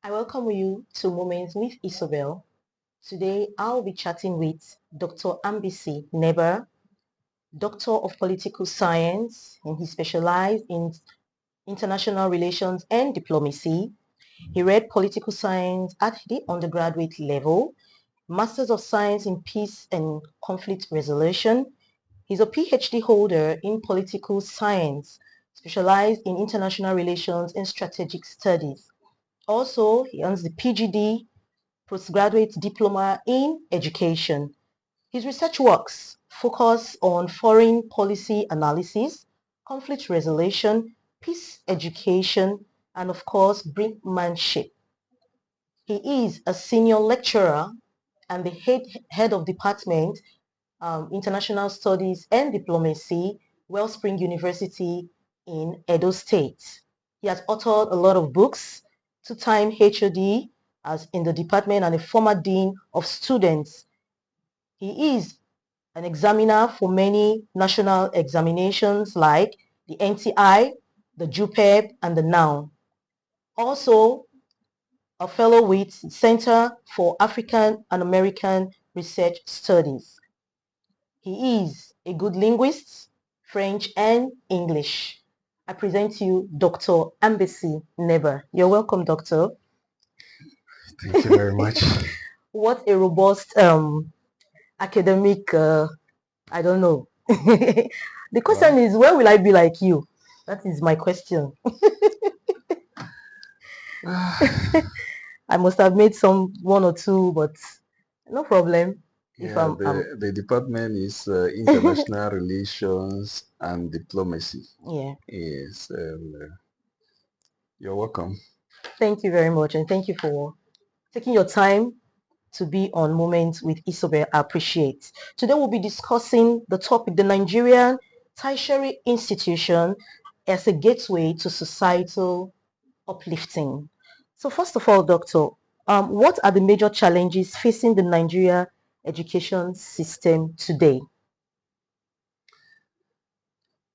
I welcome you to Moments with Isobel. Today I'll be chatting with Dr. Ambesi Neba, Doctor of Political Science, and he specialized in international relations and diplomacy. He read political science at the undergraduate level, Masters of Science in Peace and Conflict Resolution. He's a PhD holder in political science, specialized in international relations and strategic studies. Also, he earns the PGD, postgraduate diploma in education. His research works focus on foreign policy analysis, conflict resolution, peace education, and of course, brinkmanship. He is a senior lecturer and the head of department, International Studies and Diplomacy, Wellspring University in Edo State. He has authored a lot of books, two-time HOD as in the department and a former dean of students. He is an examiner for many national examinations like the NTI, the JUPEB, and the NOW. Also, a fellow with Center for African and American Research Studies. He is a good linguist, French and English. I present to you Dr. Ambesi Neba. You're welcome, Doctor. Thank you very much. What a robust academic, I don't know. The question is, where will I be like you? That is my question. I must have made one or two, but no problem. If Yeah, the department is international relations and diplomacy. Yeah. Yes, you're welcome. Thank you very much, and thank you for taking your time to be on Moments with Isobel. I appreciate. Today we'll be discussing the topic, the Nigerian Tertiary Institution as a gateway to societal uplifting. So first of all, Doctor, what are the major challenges facing the Nigeria education system today?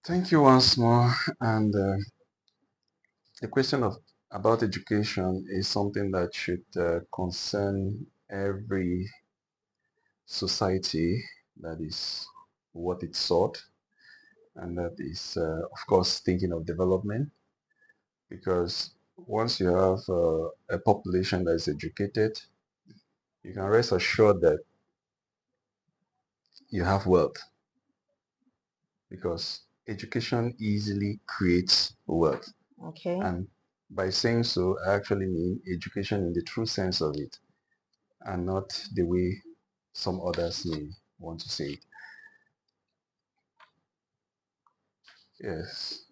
Thank you once more. And the question about education is something that should concern every society that is what it sought, and that is, of course, thinking of development. Because once you have a population that is educated, you can rest assured that you have wealth, because education easily creates wealth. Okay. And by saying so, I actually mean education in the true sense of it, and not the way some others may want to say it. Yes.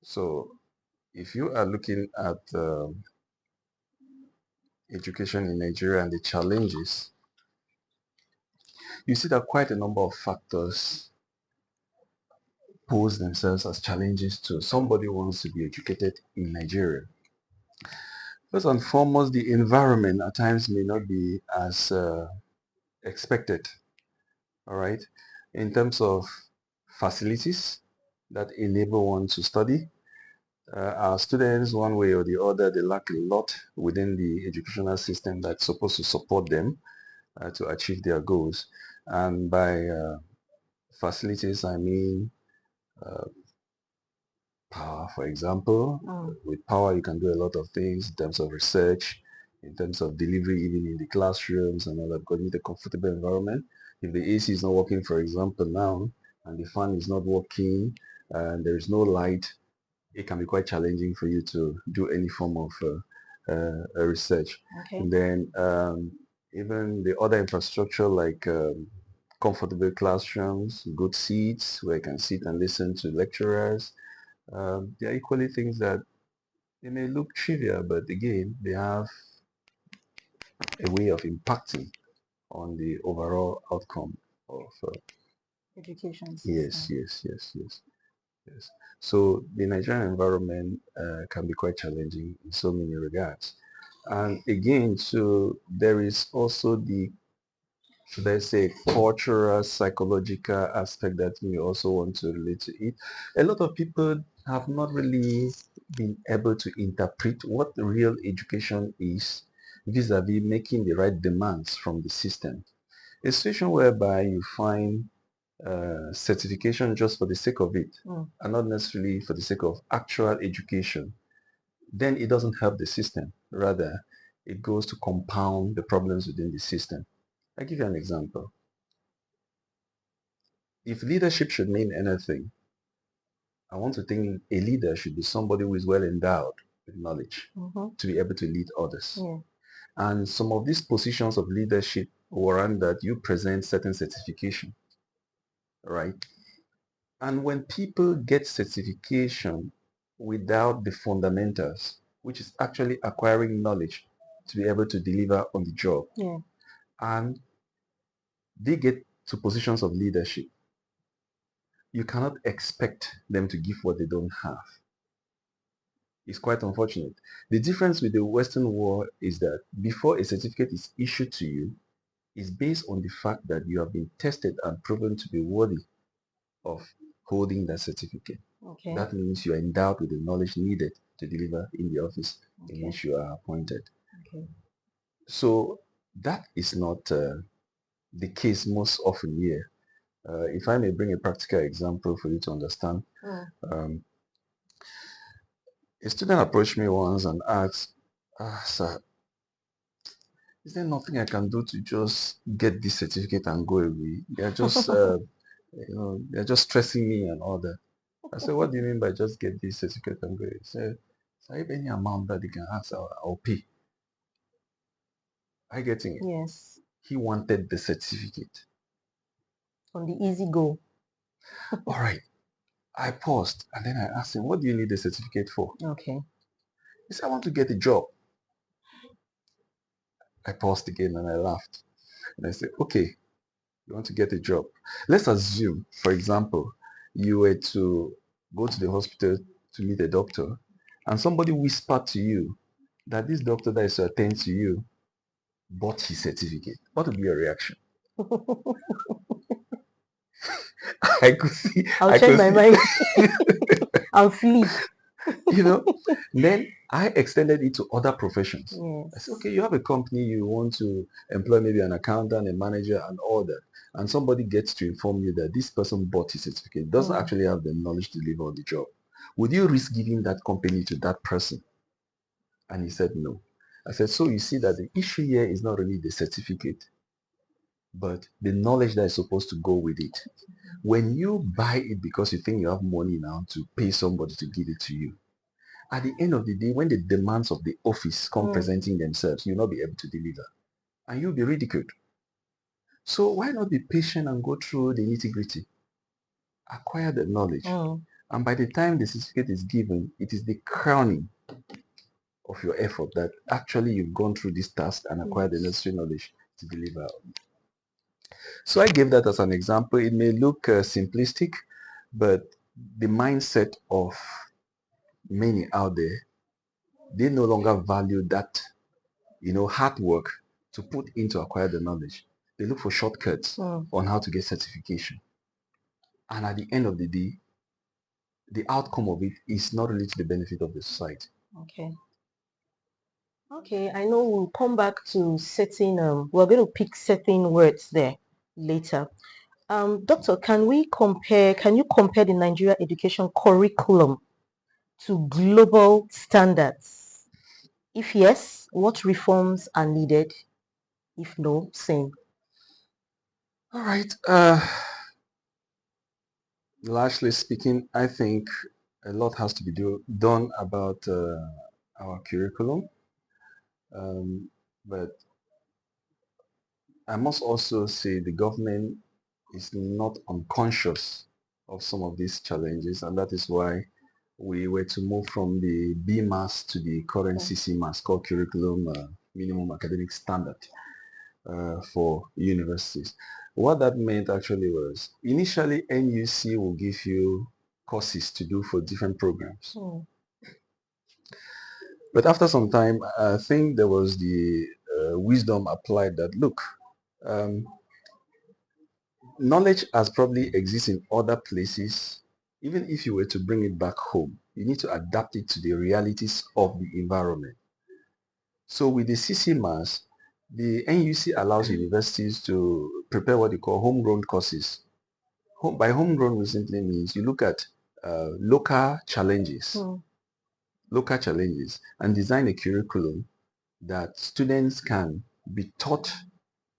So if you are looking at education in Nigeria and the challenges, you see that quite a number of factors pose themselves as challenges to somebody who wants to be educated in Nigeria. First and foremost, the environment at times may not be as expected, all right, in terms of facilities that enable one to study. Our students, one way or the other, they lack a lot within the educational system that's supposed to support them to achieve their goals. And by facilities, I mean power, for example. With power, you can do a lot of things in terms of research, in terms of delivery, even in the classrooms and all that, because you need a comfortable environment. If the AC is not working, for example, now, and the fan is not working, and there is no light, it can be quite challenging for you to do any form of research. Okay. And then even the other infrastructure like comfortable classrooms, good seats where you can sit and listen to lecturers, they are equally things that they may look trivial, but again, they have a way of impacting on the overall outcome of Education yes, system. yes. So the Nigerian environment can be quite challenging in so many regards. And again, so there is also the, should I say, cultural, psychological aspect that we also want to relate to it. A lot of people have not really been able to interpret what the real education is vis-a-vis making the right demands from the system. A situation whereby you find certification just for the sake of it and not necessarily for the sake of actual education, then it doesn't help the system. Rather, it goes to compound the problems within the system. I'll give you an example. If leadership should mean anything, I want to think a leader should be somebody who is well endowed with knowledge to be able to lead others. Yeah. And some of these positions of leadership warrant that you present certain certification, right? And when people get certification without the fundamentals, which is actually acquiring knowledge to be able to deliver on the job, Yeah. and they get to positions of leadership, you cannot expect them to give what they don't have. It's quite unfortunate. The difference with the Western world is that before a certificate is issued to you, is based on the fact that you have been tested and proven to be worthy of holding that certificate. Okay. That means you are endowed with the knowledge needed to deliver in the office in Okay. which you are appointed. Okay. So that is not the case most often here. If I may bring a practical example for you to understand, um, a student approached me once and asked, sir, is there nothing I can do to just get this certificate and go away? They're just, they're just stressing me and all that. I said, what do you mean by just get this certificate and go away? He said, so if any amount that they can ask, I'll pay. Are you getting it? Yes. He wanted the certificate. On the easy go. All right. I paused and then I asked him, what do you need the certificate for? Okay. He said, I want to get a job. I paused again and I laughed. And I said, okay, you want to get a job. Let's assume, for example, you were to go to the hospital to meet a doctor and somebody whispered to you that this doctor that is to attend to you bought his certificate. What would be your reaction? I could see. I'll I change could my see. mind. I'll flee. you know, then I extended it to other professions. I said, Yes. okay, you have a company, you want to employ maybe an accountant, a manager, and all that. And somebody gets to inform you that this person bought his certificate, doesn't actually have the knowledge to deliver on the job. Would you risk giving that company to that person? And he said, no. I said, so you see that the issue here is not really the certificate, but the knowledge that is supposed to go with it. When you buy it because you think you have money now to pay somebody to give it to you, at the end of the day, when the demands of the office come presenting themselves, you'll not be able to deliver. And you'll be ridiculed. So why not be patient and go through the nitty-gritty? Acquire the knowledge. And by the time the certificate is given, it is the crowning of your effort that actually you've gone through this task and acquired the necessary knowledge to deliver. So I gave that as an example. It may look simplistic, but the mindset of many out there, they no longer value that hard work to put into acquire the knowledge. They look for shortcuts on how to get certification. And at the end of the day, the outcome of it is not really to the benefit of the society. Okay. Okay, I know we'll come back to certain, we're going to pick certain words there later. Doctor, can you compare the Nigeria education curriculum to global standards? If yes, what reforms are needed? If no, same. All right. Largely speaking, I think a lot has to be done about our curriculum. But I must also say the government is not unconscious of some of these challenges, and that is why we were to move from the BMAS to the current CCMAS, called Curriculum Minimum Academic Standard for universities. What that meant actually was, initially NUC will give you courses to do for different programs. But after some time, I think there was the wisdom applied that, look, knowledge as probably exists in other places. Even if you were to bring it back home, You need to adapt it to the realities of the environment. So with the CCMAS, the NUC allows universities to prepare what they call homegrown courses. By homegrown, we simply means you look at local challenges and design a curriculum that students can be taught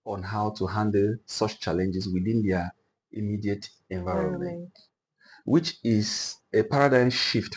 on how to handle such challenges within their immediate environment, which is a paradigm shift